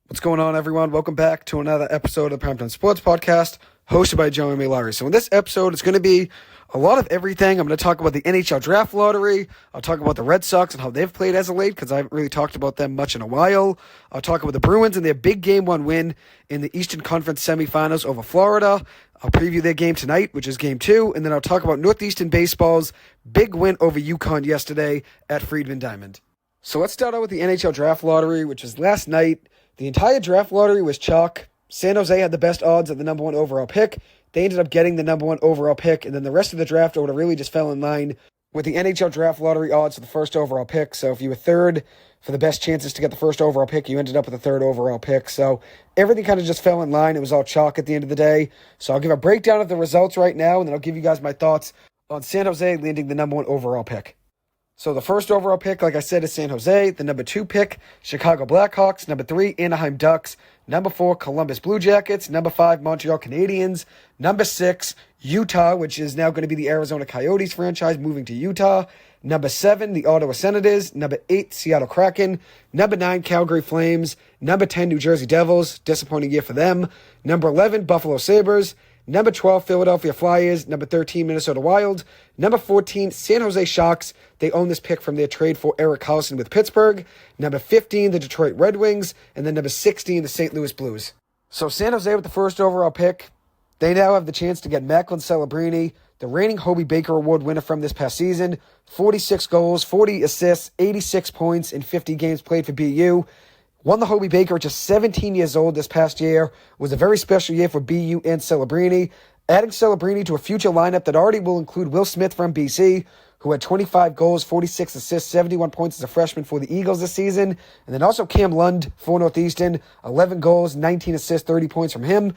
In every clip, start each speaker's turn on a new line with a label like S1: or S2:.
S1: What's going on, everyone? Welcome back to another episode of the Primetime Sports Podcast, hosted by Joey Larry. So in this episode, it's going to be a lot of everything. I'm going to talk about the NHL Draft Lottery. I'll talk about the Red Sox and how they've played as of late, because I haven't really talked about them much in a while. I'll talk about the Bruins and their big Game 1 win in the Eastern Conference Semifinals over Florida. I'll preview their game tonight, which is Game 2, and then I'll talk about Northeastern baseball's big win over UConn yesterday at Friedman Diamond. So let's start out with the NHL Draft Lottery, which was last night. The entire draft lottery was chalk. San Jose had the best odds at the number 1 overall pick. They ended up getting the number 1 overall pick, and then the rest of the draft order really just fell in line with the NHL Draft Lottery odds for the first overall pick. So if you were third for the best chances to get the first overall pick, you ended up with the third overall pick. So everything kind of just fell in line. It was all chalk at the end of the day. So I'll give a breakdown of the results right now, and then I'll give you guys my thoughts on San Jose landing the number 1 overall pick. So the first overall pick, like I said, is San Jose. The number 2 pick, Chicago Blackhawks. Number 3, Anaheim Ducks. Number 4, Columbus Blue Jackets. Number 5, Montreal Canadiens. Number 6, Utah, which is now going to be the Arizona Coyotes franchise, moving to Utah. Number 7, the Ottawa Senators. Number 8, Seattle Kraken. Number 9, Calgary Flames. Number 10, New Jersey Devils. Disappointing year for them. Number 11, Buffalo Sabres. Number 12, Philadelphia Flyers. Number 13, Minnesota Wild. Number 14, San Jose Sharks. They own this pick from their trade for Erik Karlsson with Pittsburgh. Number 15, the Detroit Red Wings. And then number 16, the St. Louis Blues. So San Jose with the first overall pick. They now have the chance to get Macklin Celebrini, the reigning Hobey Baker Award winner from this past season. 46 goals, 40 assists, 86 points in 50 games played for BU. Won the Hobey Baker at just 17 years old this past year. It was a very special year for BU and Celebrini. Adding Celebrini to a future lineup that already will include Will Smith from BC, who had 25 goals, 46 assists, 71 points as a freshman for the Eagles this season. And then also Cam Lund for Northeastern, 11 goals, 19 assists, 30 points from him.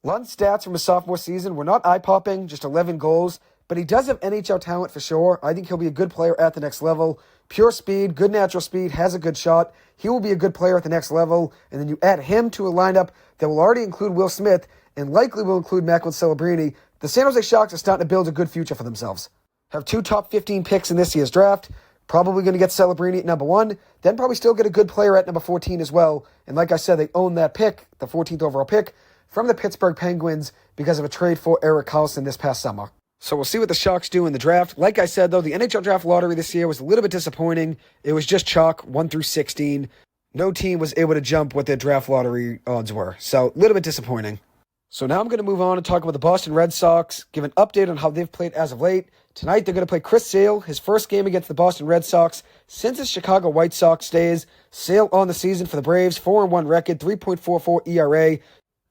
S1: Lund's stats from his sophomore season were not eye-popping, just 11 goals, but he does have NHL talent for sure. I think he'll be a good player at the next level. Pure speed, good natural speed, has a good shot. He will be a good player at the next level. And then you add him to a lineup that will already include Will Smith and likely will include Macklin Celebrini. The San Jose Sharks are starting to build a good future for themselves. Have 2 top 15 picks in this year's draft. Probably going to get Celebrini at number 1. Then probably still get a good player at number 14 as well. And like I said, they own that pick, the 14th overall pick, from the Pittsburgh Penguins because of a trade for Erik Karlsson this past summer. So we'll see what the Sharks do in the draft. Like I said, though, the NHL Draft Lottery this year was a little bit disappointing. It was just chalk, 1 through 16. No team was able to jump what their draft lottery odds were. So a little bit disappointing. So now I'm going to move on and talk about the Boston Red Sox, give an update on how they've played as of late. Tonight they're going to play Chris Sale, his first game against the Boston Red Sox since his Chicago White Sox days. Sale on the season for the Braves, 4-1 record, 3.44 ERA,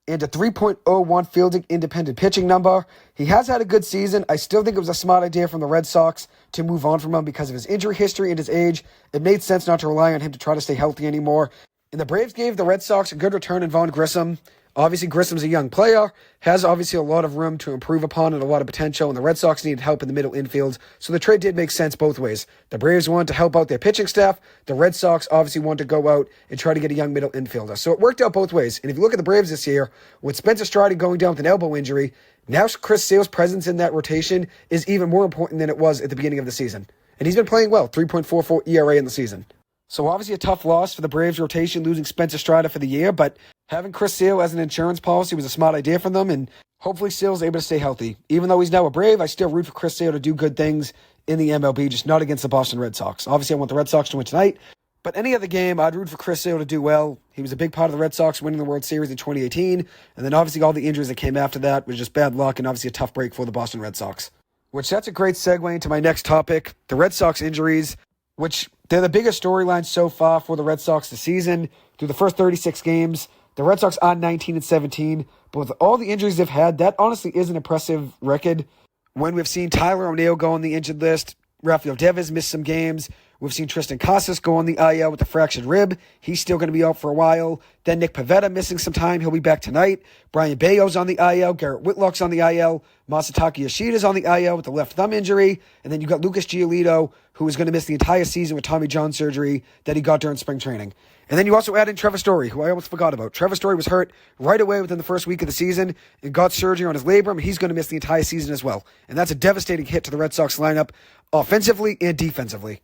S1: and a 3.01 fielding independent pitching number. He has had a good season. I still think it was a smart idea from the Red Sox to move on from him because of his injury history and his age. It made sense not to rely on him to try to stay healthy anymore. And the Braves gave the Red Sox a good return in Vaughn Grissom. Obviously, Grissom's a young player, has obviously a lot of room to improve upon and a lot of potential, and the Red Sox needed help in the middle infield, so the trade did make sense both ways. The Braves wanted to help out their pitching staff. The Red Sox obviously wanted to go out and try to get a young middle infielder. So it worked out both ways. And if you look at the Braves this year, with Spencer Strider going down with an elbow injury, now Chris Sale's presence in that rotation is even more important than it was at the beginning of the season. And he's been playing well, 3.44 ERA in the season. So obviously a tough loss for the Braves rotation, losing Spencer Strider for the year, but having Chris Sale as an insurance policy was a smart idea for them, and hopefully Sale's able to stay healthy. Even though he's now a Brave, I still root for Chris Sale to do good things in the MLB, just not against the Boston Red Sox. Obviously, I want the Red Sox to win tonight, but any other game, I'd root for Chris Sale to do well. He was a big part of the Red Sox winning the World Series in 2018, and then obviously all the injuries that came after that was just bad luck and obviously a tough break for the Boston Red Sox. Which that's a great segue into my next topic, the Red Sox injuries, which they're the biggest storyline so far for the Red Sox this season. Through the first 36 games, the Red Sox are 19-17, but with all the injuries they've had, that honestly is an impressive record. When we've seen Tyler O'Neill go on the injured list, Rafael Devers missed some games. We've seen Tristan Casas go on the IL with a fractured rib. He's still going to be out for a while. Then Nick Pivetta missing some time. He'll be back tonight. Brian Bayo's on the IL. Garrett Whitlock's on the IL. Masataka Yoshida's on the IL with a left thumb injury. And then you got Lucas Giolito, who is going to miss the entire season with Tommy John surgery that he got during spring training. And then you also add in Trevor Story, who I almost forgot about. Trevor Story was hurt right away within the first week of the season and got surgery on his labrum. He's going to miss the entire season as well. And that's a devastating hit to the Red Sox lineup, offensively and defensively.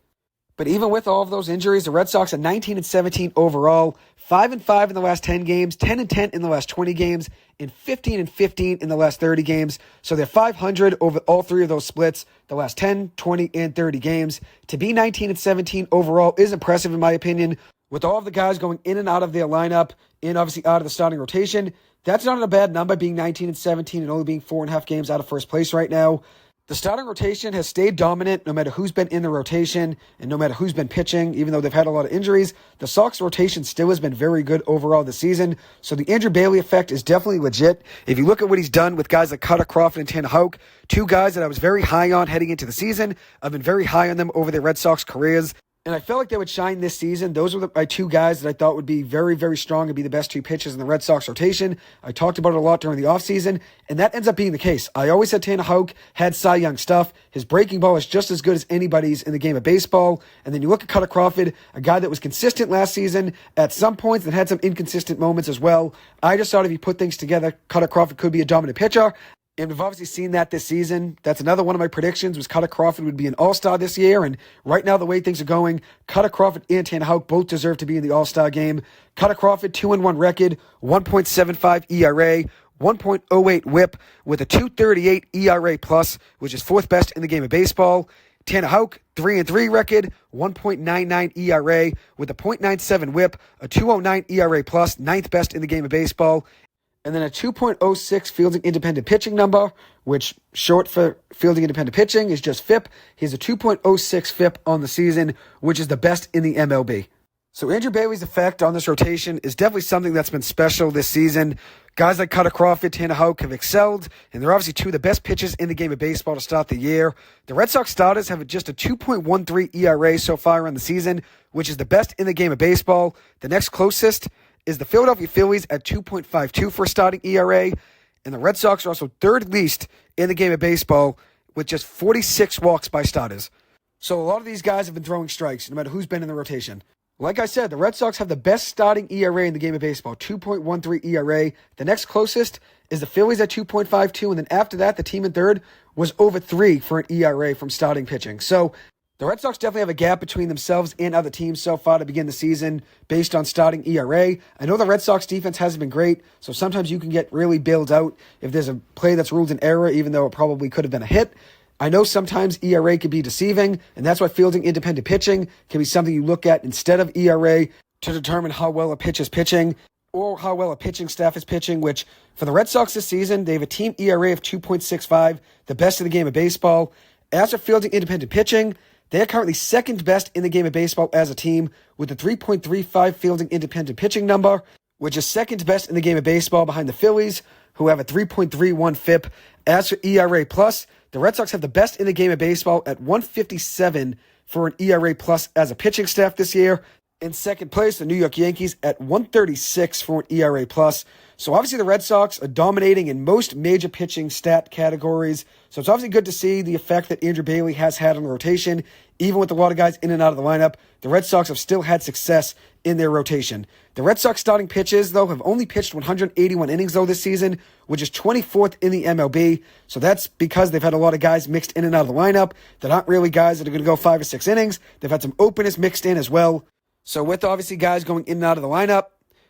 S1: But even with all of those injuries, the Red Sox are 19-17 overall, 5-5 in the last 10 games, 10-10 in the last 20 games, and 15-15 in the last 30 games. So they're 500 over all three of those splits, the last 10, 20, and 30 games. To be 19-17 overall is impressive in my opinion. With all of the guys going in and out of their lineup, and obviously out of the starting rotation, that's not a bad number, being 19-17 and only being 4.5 games out of first place right now. The starting rotation has stayed dominant no matter who's been in the rotation and no matter who's been pitching, even though they've had a lot of injuries. The Sox rotation still has been very good overall this season. So the Andrew Bailey effect is definitely legit. If you look at what he's done with guys like Kutter, Crawford, and Houck, two guys that I was very high on heading into the season. I've been very high on them over their Red Sox careers. And I felt like they would shine this season. Those were my two guys that I thought would be very, very strong and be the best two pitchers in the Red Sox rotation. I talked about it a lot during the offseason, and that ends up being the case. I always said Tanner Houck had Cy Young stuff. His breaking ball is just as good as anybody's in the game of baseball. And then you look at Kutter Crawford, a guy that was consistent last season at some points and had some inconsistent moments as well. I just thought if you put things together, Kutter Crawford could be a dominant pitcher. And we've obviously seen that this season. That's another one of my predictions was Kutter Crawford would be an All-Star this year. And right now, the way things are going, Kutter Crawford and Tanner Houck both deserve to be in the All-Star game. Kutter Crawford, 2-1 record, 1.75 ERA, 1.08 whip with a 2.38 ERA plus, which is fourth best in the game of baseball. Tanner Houck, 3-3 record, 1.99 ERA with a .97 whip, a 2.09 ERA plus, ninth best in the game of baseball. And then a 2.06 fielding independent pitching number, which short for fielding independent pitching is just FIP. He has a 2.06 FIP on the season, which is the best in the MLB. So Andrew Bailey's effect on this rotation is definitely something that's been special this season. Guys like Kutter Crawford, Tanner Houck have excelled, and they're obviously two of the best pitchers in the game of baseball to start the year. The Red Sox starters have just a 2.13 ERA so far on the season, which is the best in the game of baseball. The next closest is the Philadelphia Phillies at 2.52 for a starting ERA, and the Red Sox are also third least in the game of baseball with just 46 walks by starters. So a lot of these guys have been throwing strikes, no matter who's been in the rotation. Like I said, the Red Sox have the best starting ERA in the game of baseball, 2.13 ERA. The next closest is the Phillies at 2.52, and then after that, the team in third was over 3 for an ERA from starting pitching. So the Red Sox definitely have a gap between themselves and other teams so far to begin the season based on starting ERA. I know the Red Sox defense hasn't been great, so sometimes you can get really bailed out if there's a play that's ruled an error, even though it probably could have been a hit. I know sometimes ERA can be deceiving, and that's why fielding independent pitching can be something you look at instead of ERA to determine how well a pitch is pitching or how well a pitching staff is pitching, which for the Red Sox this season, they have a team ERA of 2.65, the best in the game of baseball. As for fielding independent pitching, they are currently second best in the game of baseball as a team with a 3.35 fielding independent pitching number, which is second best in the game of baseball behind the Phillies, who have a 3.31 FIP. As for ERA plus, the Red Sox have the best in the game of baseball at 157 for an ERA plus as a pitching staff this year. In second place, the New York Yankees at 136 for an ERA plus. So obviously the Red Sox are dominating in most major pitching stat categories. So it's obviously good to see the effect that Andrew Bailey has had on the rotation. Even with a lot of guys in and out of the lineup, the Red Sox have still had success in their rotation. The Red Sox starting pitchers, though, have only pitched 181 innings, though, this season, which is 24th in the MLB. So that's because they've had a lot of guys mixed in and out of the lineup that aren't really guys that are going to go 5 or 6 innings. They've had some openers mixed in as well. So with obviously guys going in and out of the lineup,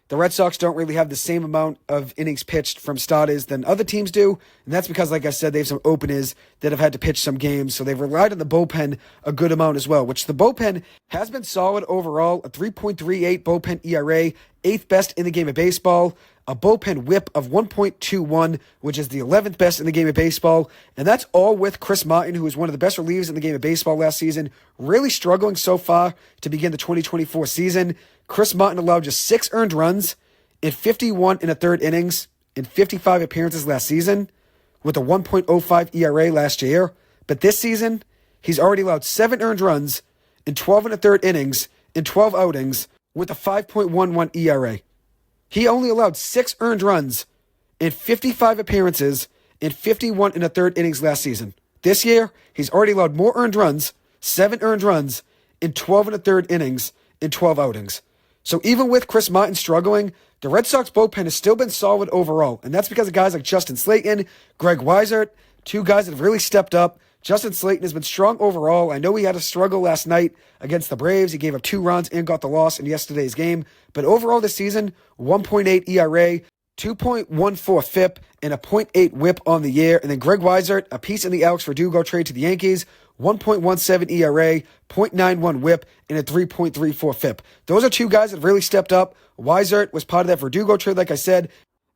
S1: the Red Sox don't really have the same amount of innings pitched from starters than other teams do. And that's because, like I said, they have some openers that have had to pitch some games. So they've relied on the bullpen a good amount as well, which the bullpen has been solid overall. A 3.38 bullpen ERA, 8th best in the game of baseball. A bullpen whip of 1.21, which is the 11th best in the game of baseball. And that's all with Chris Martin, who was one of the best relievers in the game of baseball last season, really struggling so far to begin the 2024 season. Chris Martin allowed just 6 earned runs in 51 in a third innings in 55 appearances last season with a 1.05 ERA last year. But this season, he's already allowed 7 earned runs in 12 and a third innings in 12 outings with a 5.11 ERA. He only allowed 6 earned runs in 55 appearances in 51 and a third innings last season. This year, he's already allowed more earned runs, 7 earned runs in 12 and a third innings in 12 outings. So even with Chris Martin struggling, the Red Sox bullpen has still been solid overall. And that's because of guys like Justin Slayton, Greg Weissert, 2 guys that have really stepped up, Justin Slayton has been strong overall. I know he had a struggle last night against the Braves. He gave up 2 runs and got the loss in yesterday's game. But overall this season, 1.8 ERA, 2.14 FIP, and a .8 whip on the year. And then Greg Weissert, a piece in the Alex Verdugo trade to the Yankees, 1.17 ERA, .91 whip, and a 3.34 FIP. Those are 2 guys that have really stepped up. Weissert was part of that Verdugo trade, like I said.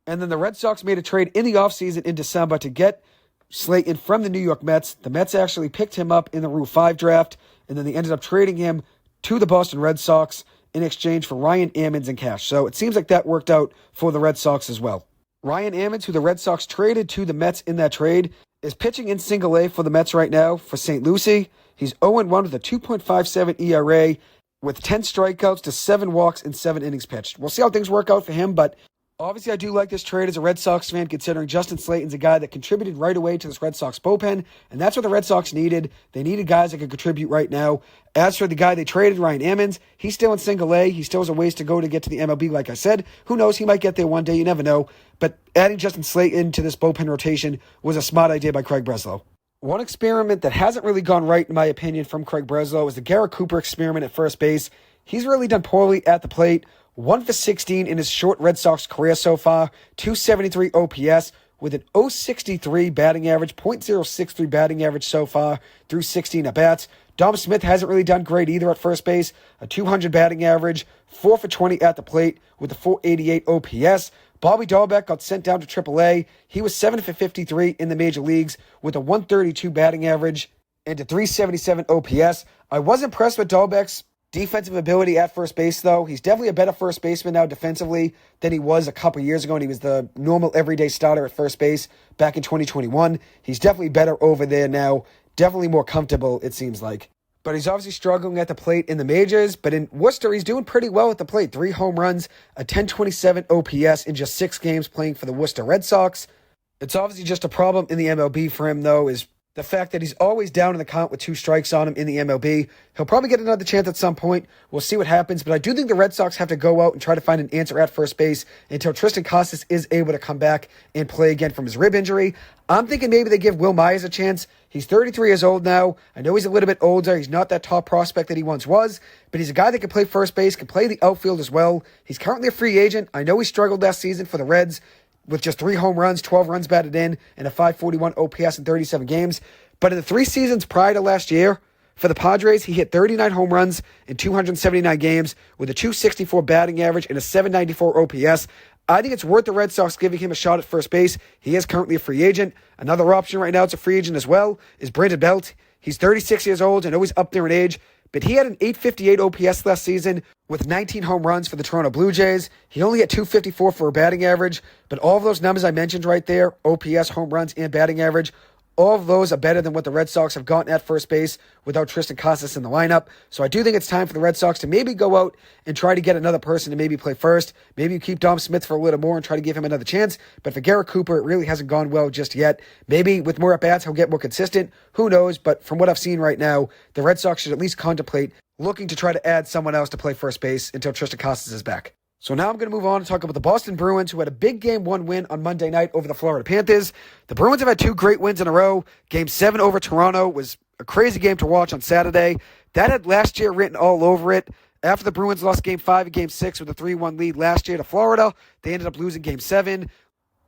S1: And then the Red Sox made a trade in the offseason in December to get Slayton from the New York Mets. The Mets actually picked him up in the Rule 5 draft, and then they ended up trading him to the Boston Red Sox in exchange for Ryan Ammons and cash. So it seems like that worked out for the Red Sox as well. Ryan Ammons, who the Red Sox traded to the Mets in that trade, is pitching in single A for the Mets right now for St. Lucie. He's 0-1 with a 2.57 ERA with 10 strikeouts to 7 walks in 7 innings pitched. We'll see how things work out for him, but obviously I do like this trade as a Red Sox fan, considering Justin Slayton's a guy that contributed right away to this Red Sox bullpen, and that's what the Red Sox needed. They needed guys that could contribute right now. As for the guy they traded, Ryan Ammons, he's still in single A. He still has a ways to go to get to the MLB, like I said. Who knows? He might get there one day. You never know. But adding Justin Slayton to this bullpen rotation was a smart idea by Craig Breslow. One experiment that hasn't really gone right, in my opinion, from Craig Breslow is the Garrett Cooper experiment at first base. He's really done poorly at the plate. 1 for 16 in his short Red Sox career so far. 273 OPS with an .063 batting average, .063 batting average so far through 16 at-bats. Dom Smith hasn't really done great either at first base. A 200 batting average, 4 for 20 at the plate with a .488 OPS. Bobby Dahlbeck got sent down to AAA. He was 7 for 53 in the major leagues with a 132 batting average and a 377 OPS. I was impressed with Dahlbeck's defensive ability at first base, though. He's definitely a better first baseman now defensively than he was a couple years ago when he was the normal everyday starter at first base back in 2021. He's definitely better over there now. Definitely more comfortable, it seems like. But he's obviously struggling at the plate in the majors. But in Worcester, he's doing pretty well at the plate. 3 home runs, a 1027 OPS in just 6 games playing for the Worcester Red Sox. It's obviously just a problem in the MLB for him, though, is the fact that he's always down in the count with 2 strikes on him in the MLB. He'll probably get another chance at some point. We'll see what happens. But I do think the Red Sox have to go out and try to find an answer at first base until Tristan Casas is able to come back and play again from his rib injury. I'm thinking maybe they give Will Myers a chance. He's 33 years old now. I know he's a little bit older. He's not that top prospect that he once was, but he's a guy that can play first base, can play the outfield as well. He's currently a free agent. I know he struggled last season for the Reds with just 3 home runs, 12 runs batted in, and a 541 OPS in 37 games. But in the 3 seasons prior to last year, for the Padres, he hit 39 home runs in 279 games with a 264 batting average and a 794 OPS. I think it's worth the Red Sox giving him a shot at first base. He is currently a free agent. Another option right now, it's a free agent as well, is Brandon Belt. He's 36 years old. I know he's up there in age, but he had an 858 OPS last season with 19 home runs for the Toronto Blue Jays. He only had 254 for a batting average, but all of those numbers I mentioned right there, OPS, home runs, and batting average, all of those are better than what the Red Sox have gotten at first base without Tristan Casas in the lineup. So I do think it's time for the Red Sox to maybe go out and try to get another person to maybe play first. Maybe you keep Dom Smith for a little more and try to give him another chance. But for Garrett Cooper, it really hasn't gone well just yet. Maybe with more at-bats, he'll get more consistent. Who knows? But from what I've seen right now, the Red Sox should at least contemplate looking to try to add someone else to play first base until Tristan Casas is back. So now I'm going to move on and talk about the Boston Bruins, who had a big Game 1 win on Monday night over the Florida Panthers. The Bruins have had 2 great wins in a row. Game 7 over Toronto was a crazy game to watch on Saturday. That had last year written all over it. After the Bruins lost Game 5 and Game 6 with a 3-1 lead last year to Florida, they ended up losing Game 7.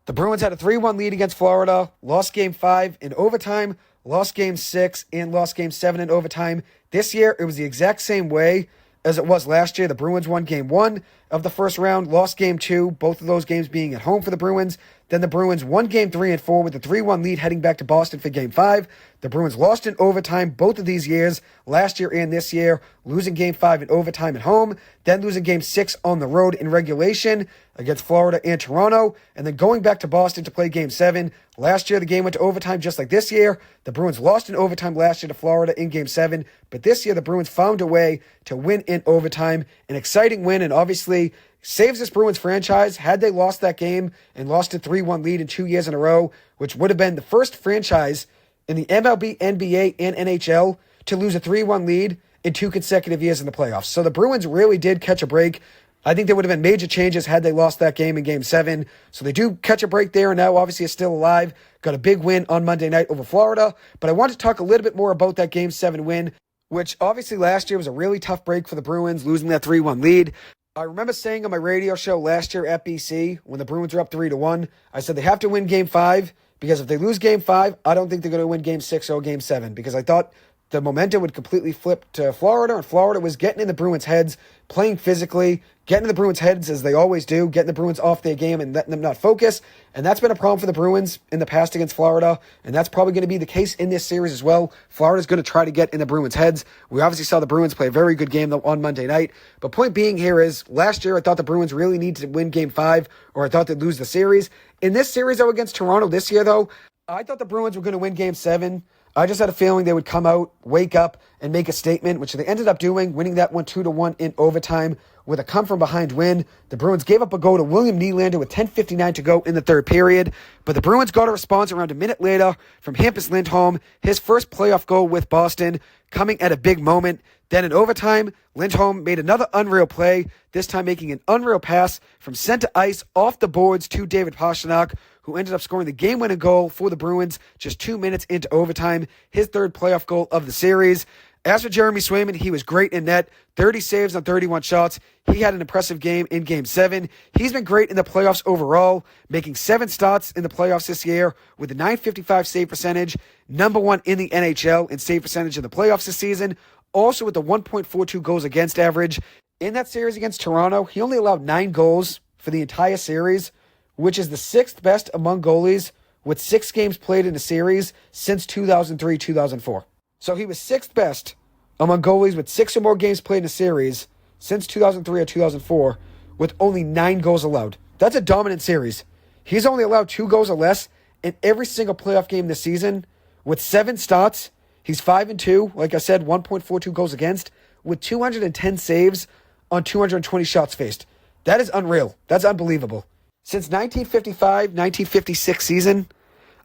S1: The Bruins had a 3-1 lead against Florida, lost Game 5 in overtime, lost Game 6, and lost Game 7 in overtime. This year, it was the exact same way as it was last year. The Bruins won Game 1 of the first round, lost Game 2, both of those games being at home for the Bruins. Then the Bruins won Game 3 and 4 with a 3-1 lead heading back to Boston for Game 5. The Bruins lost in overtime both of these years, last year and this year, losing Game 5 in overtime at home, then losing Game 6 on the road in regulation against Florida and Toronto, and then going back to Boston to play Game 7. Last year, the game went to overtime just like this year. The Bruins lost in overtime last year to Florida in Game 7, but this year the Bruins found a way to win in overtime. An exciting win, and obviously saves this Bruins franchise. Had they lost that game and lost a 3-1 lead in 2 years in a row, which would have been the first franchise in the MLB, NBA, and NHL to lose a 3-1 lead in 2 consecutive years in the playoffs. So the Bruins really did catch a break. I think there would have been major changes had they lost that game in Game 7. So they do catch a break there, and now obviously are still alive. Got a big win on Monday night over Florida. But I want to talk a little bit more about that Game 7 win, which obviously last year was a really tough break for the Bruins, losing that 3-1 lead. I remember saying on my radio show last year at BC, when the Bruins were up 3-1, I said they have to win Game 5, because if they lose Game 5, I don't think they're going to win Game 6 or Game 7, because I thought the momentum would completely flip to Florida, and Florida was getting in the Bruins' heads, playing physically, getting in the Bruins' heads as they always do, getting the Bruins off their game and letting them not focus. And that's been a problem for the Bruins in the past against Florida, and that's probably going to be the case in this series as well. Florida's going to try to get in the Bruins' heads. We obviously saw the Bruins play a very good game though on Monday night. But point being here is, last year I thought the Bruins really needed to win Game 5, or I thought they'd lose the series. In this series though against Toronto this year though, I thought the Bruins were going to win Game 7. I just had a feeling they would come out, wake up, and make a statement, which they ended up doing, winning that one 2-1 in overtime with a come-from-behind win. The Bruins gave up a goal to William Nylander with 10:59 to go in the third period, but the Bruins got a response around a minute later from Hampus Lindholm, his first playoff goal with Boston, coming at a big moment. Then in overtime, Lindholm made another unreal play, this time making an unreal pass from center ice off the boards to David Pastrnak, who ended up scoring the game-winning goal for the Bruins just 2 minutes into overtime, his third playoff goal of the series. As for Jeremy Swayman, he was great in net, 30 saves on 31 shots. He had an impressive game in Game 7. He's been great in the playoffs overall, making 7 starts in the playoffs this year with a .955 save percentage, number 1 in the NHL in save percentage in the playoffs this season, also with a 1.42 goals against average. In that series against Toronto, he only allowed 9 goals for the entire series, which is the 6th best among goalies with 6 games played in a series since 2003-2004. So he was 6th best among goalies with 6 or more games played in a series since 2003 or 2004 with only 9 goals allowed. That's a dominant series. He's only allowed 2 goals or less in every single playoff game this season. With 7 starts, he's 5-2, like I said, 1.42 goals against, with 210 saves on 220 shots faced. That is unreal. That's unbelievable. Since 1955-1956 season,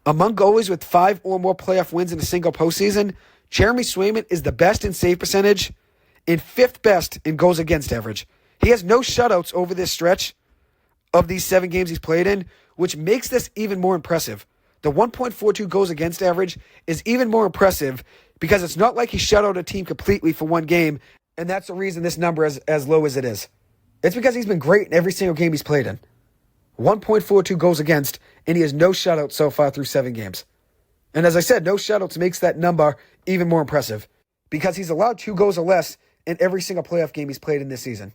S1: among goalies with 5 or more playoff wins in a single postseason, Jeremy Swayman is the best in save percentage and 5th best in goals against average. He has no shutouts over this stretch of these 7 games he's played in, which makes this even more impressive. The 1.42 goals against average is even more impressive because it's not like he shut out a team completely for one game, and that's the reason this number is as low as it is. It's because he's been great in every single game he's played in. 1.42 goals against, and he has no shutouts so far through 7 games. And as I said, no shutouts makes that number even more impressive because he's allowed 2 goals or less in every single playoff game he's played in this season.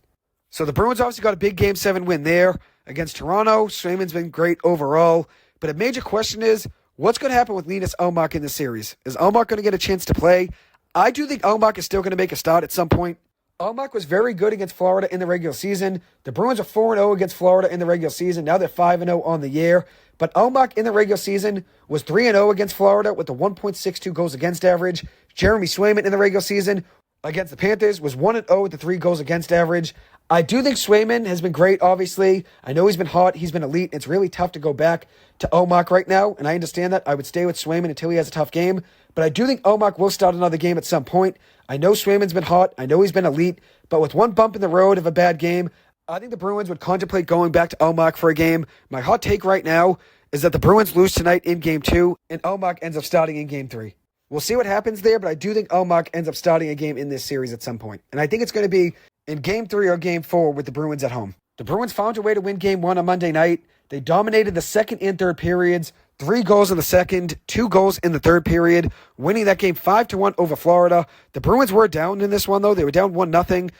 S1: So the Bruins obviously got a big Game 7 win there against Toronto. Swayman's been great overall. But a major question is, what's going to happen with Linus Ullmark in this series? Is Ullmark going to get a chance to play? I do think Ullmark is still going to make a start at some point. Ullmark was very good against Florida in the regular season. The Bruins are 4-0 against Florida in the regular season. Now they're 5-0 on the year. But Ullmark in the regular season was 3-0 against Florida with a 1.62 goals against average. Jeremy Swayman in the regular season against the Panthers was 1-0 with the 3 goals against average. I do think Swayman has been great, obviously. I know he's been hot. He's been elite. It's really tough to go back to Ullmark right now, and I understand that. I would stay with Swayman until he has a tough game. But I do think Ullmark will start another game at some point. I know Swayman's been hot. I know he's been elite. But with one bump in the road of a bad game, I think the Bruins would contemplate going back to Ullmark for a game. My hot take right now is that the Bruins lose tonight in Game 2, and Ullmark ends up starting in Game 3. We'll see what happens there, but I do think Ullmark ends up starting a game in this series at some point. And I think it's going to be in Game 3 or Game 4 with the Bruins at home. The Bruins found a way to win Game 1 on Monday night. They dominated the second and third periods, 3 goals in the second, 2 goals in the third period, winning that game 5-1 over Florida. The Bruins were down in this one, though. They were down 1-0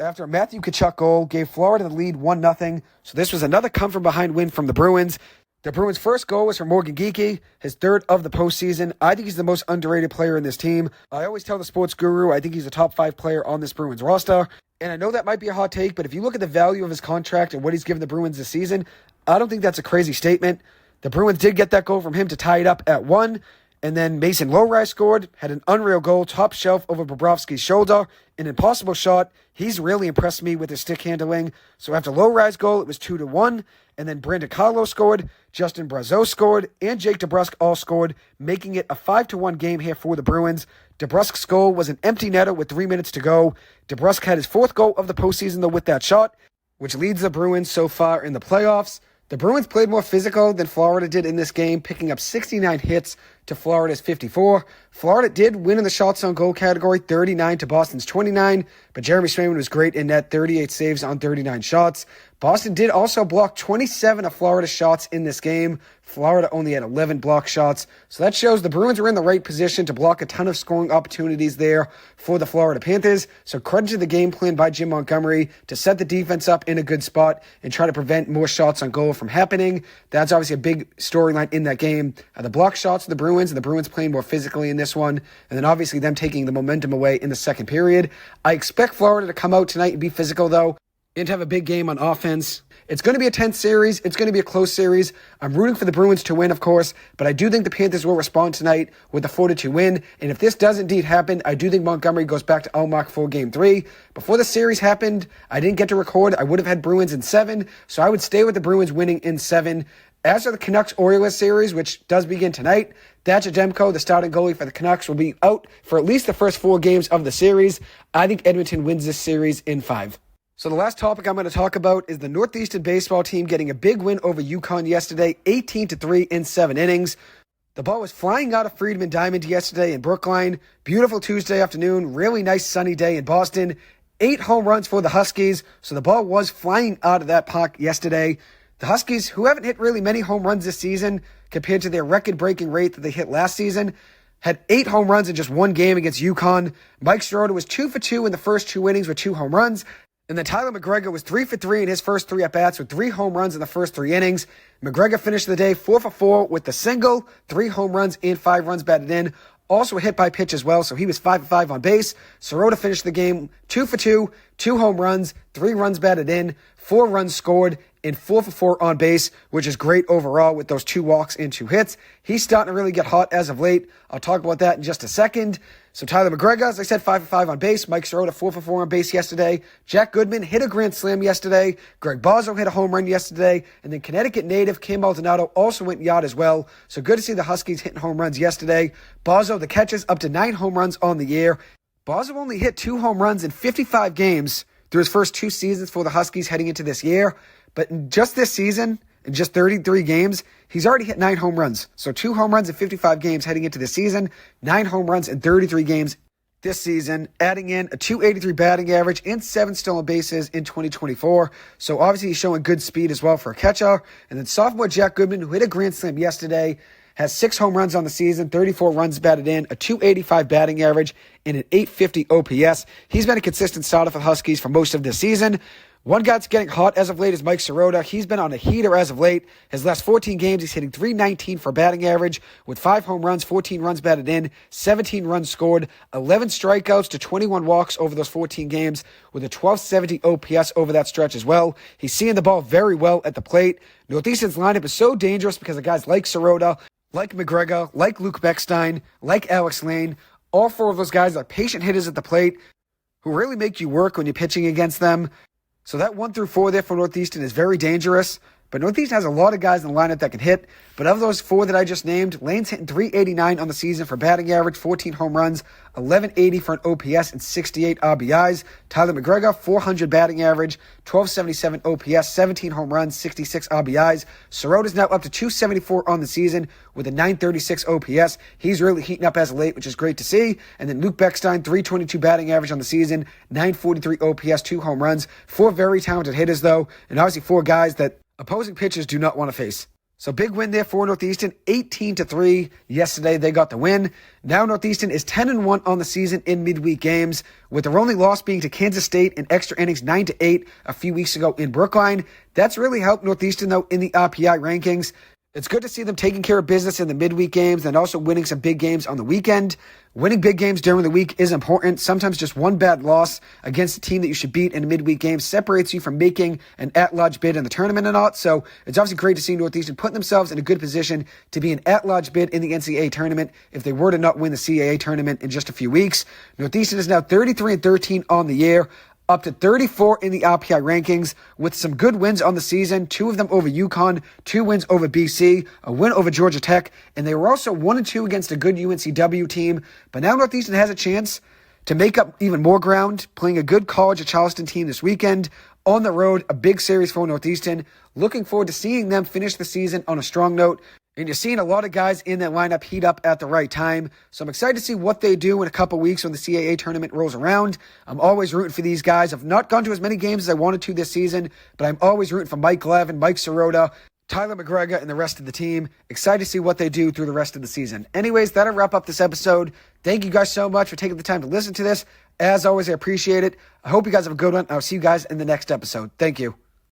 S1: after a Matthew Tkachuk goal gave Florida the lead 1-0. So this was another come-from-behind win from the Bruins. The Bruins' first goal was from Morgan Geekie, his 3rd of the postseason. I think he's the most underrated player in this team. I always tell the sports guru I think he's a top 5 player on this Bruins roster. And I know that might be a hot take, but if you look at the value of his contract and what he's given the Bruins this season, I don't think that's a crazy statement. The Bruins did get that goal from him to tie it up at 1. And then Mason Lohrei scored, had an unreal goal, top shelf over Bobrovsky's shoulder, an impossible shot. He's really impressed me with his stick handling. So after Lohrei's goal, it was 2-1. And then Brandon Carlo scored, Justin Brazeau scored, and Jake DeBrusk all scored, making it a 5-1 game here for the Bruins. DeBrusk's goal was an empty netter with 3 minutes to go. DeBrusk had his 4th goal of the postseason, though, with that shot. which leads the Bruins so far in the playoffs. The Bruins played more physical than Florida did in this game, picking up 69 hits to Florida's 54. Florida did win in the shots on goal category, 39 to Boston's 29, but Jeremy Swayman was great in net, 38 saves on 39 shots. Boston did also block 27 of Florida's shots in this game. Florida only had 11 block shots. So that shows the Bruins were in the right position to block a ton of scoring opportunities there for the Florida Panthers. So credit to the game plan by Jim Montgomery to set the defense up in a good spot and try to prevent more shots on goal from happening. That's obviously a big storyline in that game. The block shots of the Bruins, and the Bruins playing more physically in this one. And then obviously them taking the momentum away in the second period. I expect Florida to come out tonight and be physical though, and to have a big game on offense. It's going to be a tense series. It's going to be a close series. I'm rooting for the Bruins to win, of course, but I do think the Panthers will respond tonight with a 4-2 win. And if this does indeed happen, I do think Montgomery goes back to Ullmark for Game 3. Before the series happened, I didn't get to record. I would have had Bruins in 7, so I would stay with the Bruins winning in 7. As for the Canucks-Orioles series, which does begin tonight, Thatcher Demko, the starting goalie for the Canucks, will be out for at least the first 4 games of the series. I think Edmonton wins this series in 5. So the last topic I'm going to talk about is the Northeastern baseball team getting a big win over UConn yesterday, 18-3 in 7 innings. The ball was flying out of Friedman Diamond yesterday in Brookline. Beautiful Tuesday afternoon, really nice sunny day in Boston. 8 home runs for the Huskies, so the ball was flying out of that park yesterday. The Huskies, who haven't hit really many home runs this season compared to their record-breaking rate that they hit last season, had 8 home runs in just one game against UConn. Mike Sirota was 2 for 2 in the first 2 innings with 2 home runs. And then Tyler McGregor was 3 for 3 in his first 3 at-bats with 3 home runs in the first 3 innings. McGregor finished the day 4 for 4 with the single, 3 home runs and 5 runs batted in. Also a hit by pitch as well, so he was 5 for 5 on base. Sirota finished the game 2 for 2, 2 home runs, 3 runs batted in, 4 runs scored, and 4 for 4 on base, which is great overall with those 2 walks and 2 hits. He's starting to really get hot as of late. I'll talk about that in just a second. So Tyler McGregor, as I said, 5 for 5 on base. Mike Sirota, 4 for 4 on base yesterday. Jack Goodman hit a grand slam yesterday. Greg Bozzo hit a home run yesterday. And then Connecticut native Cam Maldonado also went yard as well. So good to see the Huskies hitting home runs yesterday. Bozzo, the catches, up to 9 home runs on the year. Bozzo only hit 2 home runs in 55 games through his first 2 seasons for the Huskies heading into this year. But in just this season, in just 33 games, he's already hit 9 home runs. So 2 home runs in 55 games heading into this season, 9 home runs in 33 games this season, adding in a .283 batting average and 7 stolen bases in 2024. So obviously he's showing good speed as well for a catcher. And then sophomore Jack Goodman, who hit a grand slam yesterday, has 6 home runs on the season, 34 runs batted in, a .285 batting average, and an .850 OPS. He's been a consistent starter for the Huskies for most of this season. One guy that's getting hot as of late is Mike Sirota. He's been on a heater as of late. His last 14 games, he's hitting .319 for batting average with 5 home runs, 14 runs batted in, 17 runs scored, 11 strikeouts to 21 walks over those 14 games with a .1270 OPS over that stretch as well. He's seeing the ball very well at the plate. Northeastern's lineup is so dangerous because of guys like Sirota, like McGregor, like Luke Beckstein, like Alex Lane. All 4 of those guys are patient hitters at the plate who really make you work when you're pitching against them. So that 1 through 4 there for Northeastern is very dangerous. But Northeastern has a lot of guys in the lineup that can hit. But of those 4 that I just named, Lane's hitting .389 on the season for batting average, 14 home runs, 1180 for an OPS, and 68 RBIs. Tyler McGregor, 400 batting average, 1277 OPS, 17 home runs, 66 RBIs. Sirota's now up to .274 on the season with a .936 OPS. He's really heating up as of late, which is great to see. And then Luke Beckstein, .322 batting average on the season, .943 OPS, 2 home runs. 4 very talented hitters, though, and obviously 4 guys that opposing pitchers do not want to face. So big win there for Northeastern, 18-3. Yesterday they got the win. Now Northeastern is 10-1 on the season in midweek games, with their only loss being to Kansas State in extra innings 9-8 a few weeks ago in Brookline. That's really helped Northeastern, though, in the RPI rankings. It's good to see them taking care of business in the midweek games and also winning some big games on the weekend. Winning big games during the week is important. Sometimes just one bad loss against a team that you should beat in a midweek game separates you from making an at-large bid in the tournament or not. So it's obviously great to see Northeastern putting themselves in a good position to be an at-large bid in the NCAA tournament if they were to not win the CAA tournament in just a few weeks. Northeastern is now 33-13 on the year, up to 34 in the RPI rankings with some good wins on the season, 2 of them over UConn, 2 wins over BC, a win over Georgia Tech, and they were also 1-2 against a good UNCW team. But now Northeastern has a chance to make up even more ground, playing a good College of Charleston team this weekend. on the road, a big series for Northeastern. Looking forward to seeing them finish the season on a strong note. And you're seeing a lot of guys in that lineup heat up at the right time. So I'm excited to see what they do in a couple weeks when the CAA tournament rolls around. I'm always rooting for these guys. I've not gone to as many games as I wanted to this season, but I'm always rooting for Mike Levin, Mike Sirota, Tyler McGregor, and the rest of the team. Excited to see what they do through the rest of the season. Anyways, that'll wrap up this episode. Thank you guys so much for taking the time to listen to this. As always, I appreciate it. I hope you guys have a good one. I'll see you guys in the next episode. Thank you.